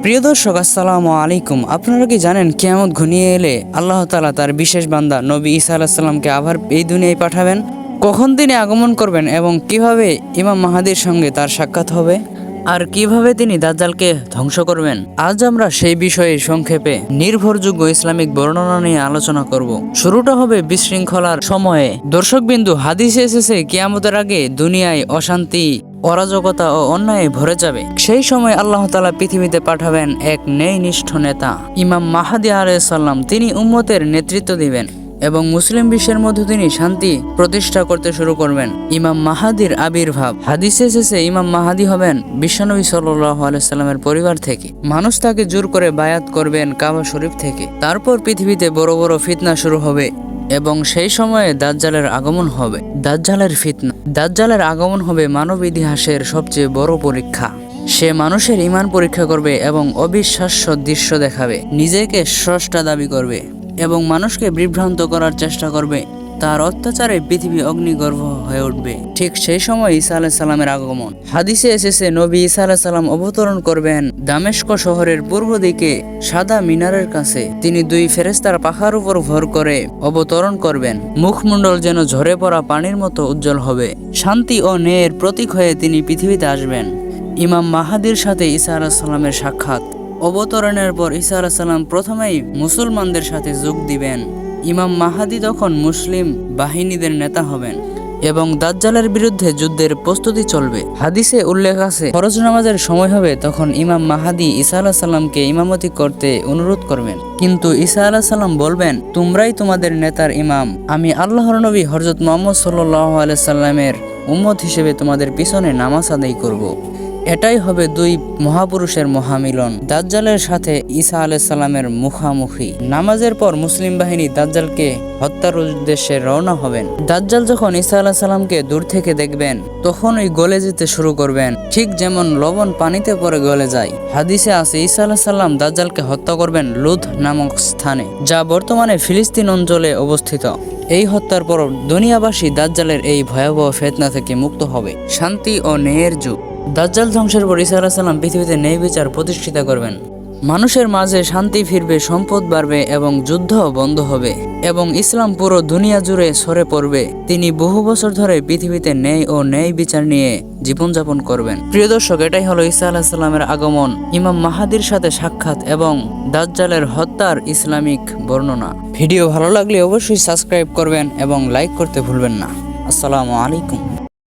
প্রিয় দর্শক, আসসালামু আলাইকুম। আপনারা কি জানেন কিয়ামত ঘনিয়ে এলে আল্লাহ তাআলা তার বিশেষ বান্দা নবী ঈসা আলাইহিস সালামকে আবার এই দুনিয়ায় পাঠাবেন? কখন তিনি আগমন করবেন এবং কিভাবে ইমাম মাহাদির সঙ্গে তার সাক্ষাৎ হবে আর কিভাবে তিনি দাজ্জালকে ধ্বংস করবেন, আজ আমরা সেই বিষয়ে সংক্ষেপে নির্ভরযোগ্য ইসলামিক বর্ণনা নিয়ে আলোচনা করব। শুরুটা হবে বিশৃঙ্খলার সময়ে। দর্শকবিন্দু, হাদিসে এসেছে কিয়ামতের আগে দুনিয়ায় অশান্তি, অরাজকতা ও অন্যায় ভরে যাবে। সেই সময় আল্লাহ তাআলা পৃথিবীতে পাঠাবেন এক ন্যায়নিষ্ঠ নেতা, ইমাম মাহদী আলাইহিস সালাম। তিনি উম্মতের নেতৃত্ব দিবেন এবং মুসলিম বিশ্বের মধ্যে তিনি শান্তি প্রতিষ্ঠা করতে শুরু করবেন। ইমাম মাহাদির আবির্ভাব। হাদিসে এসেছে ইমাম মাহাদি হবেন বিশ্বনবী সাল্লাল্লাহু আলাইহি সাল্লামের পরিবার থেকে। মানুষ তাকে জোর করে বায়াত করবেন কাবা শরীফ থেকে। তারপর পৃথিবীতে বড় বড় ফিতনা শুরু হবে এবং সেই সময়ে দাজ্জালের আগমন হবে। দাজ্জালের ফিতনা। দাজ্জালের আগমন হবে মানব ইতিহাসের সবচেয়ে বড় পরীক্ষা। সে মানুষের ঈমান পরীক্ষা করবে এবং অবিশ্বাস্য দৃশ্য দেখাবে। নিজেকে স্রষ্টা দাবি করবে এবং মানুষকে বিভ্রান্ত করার চেষ্টা করবে। তার অত্যাচারে পৃথিবী অগ্নিগর্ভ হয়ে উঠবে। ঠিক সেই সময় ঈসা আলাইহিস সালামের আগমন। হাদিসে এসেছে নবী ঈসা আলাইহিস সালাম অবতরণ করবেন দামেস্ক শহরের পূর্ব দিকে সাদা মিনারের কাছে। তিনি দুই ফেরেশতার পাখার উপর ভর করে অবতরণ করবেন। মুখমণ্ডল যেন ঝরে পড়া পানির মতো উজ্জ্বল হবে। শান্তি ও ন্যায়ের প্রতীক হয়ে তিনি পৃথিবীতে আসবেন। ইমাম মাহাদির সাথে ঈসা আলাইহিস সালামের সাক্ষাৎ। অবতরণের পর ঈসা আলাইহিস সালাম প্রথমেই মুসলমানদের সাথে যোগ দিবেন। ইমাম মাহাদি তখন মুসলিম বাহিনীদের নেতা হবেন এবং দাজ্জালের বিরুদ্ধে যুদ্ধের প্রস্তুতি চলবে। হাদিসে উল্লেখ আছে, ফরজ নামাজের সময় হবে তখন ইমাম মাহাদি ঈসা আলাইহিস সালামকে ইমামতি করতে অনুরোধ করবেন। কিন্তু ঈসা আলাইহিস সালাম বলবেন, তোমরাই তোমাদের নেতার ইমাম। আমি আল্লাহর নবী হযরত মুহাম্মদ সাল্লাল্লাহু আলাইহি সাল্লামের উম্মত হিসেবে তোমাদের পিছনে নামাজ আদায় করব। এটাই হবে দুই মহাপুরুষের মহামিলন, দাজ্জালের সাথে ঈসা আলাইহিস সালামের মুখামুখি। নামাজের পর মুসলিম বাহিনী দাজ্জালকে হত্যার উদ্দেশ্যে রওনা হবেন। দাজ্জাল যখন ঈসা আলাইহিস সালামকে দূর থেকে দেখবেন তখনই গলে যেতে শুরু করবেন, ঠিক যেমন লবণ পানিতে পড়ে গলে যায়। হাদিসে আছে ঈসা আলাইহিস সালাম দাজ্জালকে হত্যা করবেন লুদ নামক স্থানে, যা বর্তমানে ফিলিস্তিন অঞ্চলে অবস্থিত। এই হত্যার পর দুনিয়াবাসী দাজ্জালের এই ভয়াবহ ফিতনা থেকে মুক্ত হবে। শান্তি ও ন্যায়ের যুগ। দাজ্জাল ধ্বংসের পর ঈসা আলাইহিস সালাম পৃথিবীতে ন্যায় বিচার প্রতিষ্ঠিত করবেন। মানুষের মাঝে শান্তি ফিরবে, সম্পদ বাড়বে এবং যুদ্ধ বন্ধ হবে এবং ইসলাম পুরো দুনিয়া জুড়ে ছড়ে পড়বে। তিনি বহু বছর ধরে পৃথিবীতে ন্যায় ও ন্যায় বিচার নিয়ে জীবনযাপন করবেন। প্রিয় দর্শক, এটাই হলো ঈসা আলাইহিস সালামের আগমন, ইমাম মাহাদির সাথে সাক্ষাৎ এবং দাজ্জালের হত্যার ইসলামিক বর্ণনা। ভিডিও ভালো লাগলে অবশ্যই সাবস্ক্রাইব করবেন এবং লাইক করতে ভুলবেন না। আসসালামু আলাইকুম।